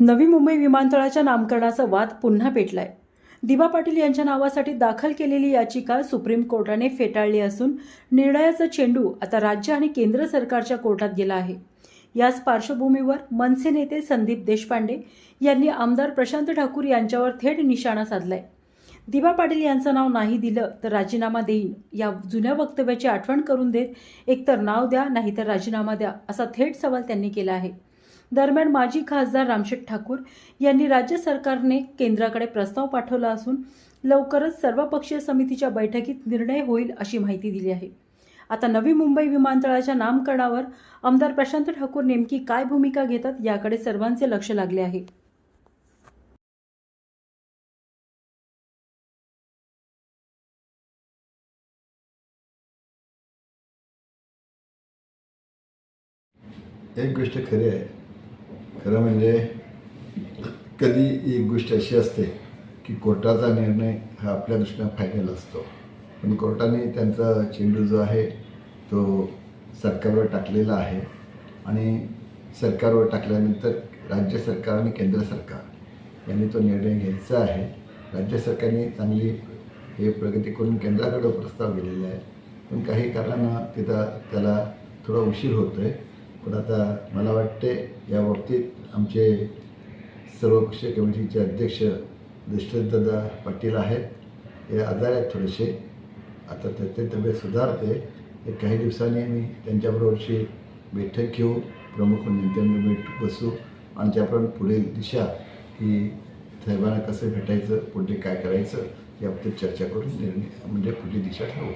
नवी मुंबई विमानतळाच्या नामकरणाचा वाद पुन्हा पेटलाय। दिबा पाटील यांच्या नावासाठी दाखल केलेली याचिका सुप्रीम कोर्टाने फेटाळली असून निर्णयाचा चेंडू आता राज्य आणि केंद्र सरकारच्या कोर्टात गेला आहे। याच पार्श्वभूमीवर मनसे नेते संदीप देशपांडे यांनी आमदार प्रशांत ठाकूर यांच्यावर थेट निशाणा साधलाय। दिबा पाटील यांचं नाव नाही दिलं तर राजीनामा देईन या जुन्या वक्तव्याची आठवण करून देत एकतर नाव द्या नाहीतर राजीनामा द्या असा थेट सवाल त्यांनी केला आहे। दरम्यान माजी खासदार रामशेठ ठाकूर यांनी राज्य सरकारने केंद्राकडे प्रस्ताव पाठवला असून लवकरच सर्वपक्षीय समितीच्या बैठकीत निर्णय होईल अशी माहिती दिली आहे। आता नवी मुंबई विमानतळाच्या नामकरणावर आमदार प्रशांत ठाकूर नेमकी काय भूमिका घेतात याकडे सर्वांचे लक्ष लागले आहे। एक गोष्ट खरी आहे। खरं म्हणजे कधी एक गोष्ट अशी असते की कोर्टाचा निर्णय हा आपल्या दृष्टीने फायनल असतो, पण कोर्टाने त्यांचा चेंडू जो आहे तो सरकारवर टाकलेला आहे आणि सरकारवर टाकल्यानंतर राज्य सरकार आणि केंद्र सरकार यांनी तो निर्णय घ्यायचा आहे। राज्य सरकारने चांगली हे प्रगती करून केंद्राकडे प्रस्ताव गेलेला आहे, पण काही कारणानं त्याला थोडा उशीर होतो आहे। पण आता मला वाटते या बाबतीत आमचे सर्वपक्षीय कमिटीचे अध्यक्ष दशरथदादा पाटील आहेत, हे आजार आहेत थोडेसे। आता त्याची तब्येत सुधारते। एक काही दिवसांनी मी त्यांच्याबरोबरची बैठक घेऊ, प्रमुख नेत्यांनी बैठक बसू आणि त्याप्रमाणे पुढील दिशा की साहेबांना कसं भेटायचं, पुढे काय करायचं या बाबतीत चर्चा करून निर्णय म्हणजे पुढली दिशा ठरवू।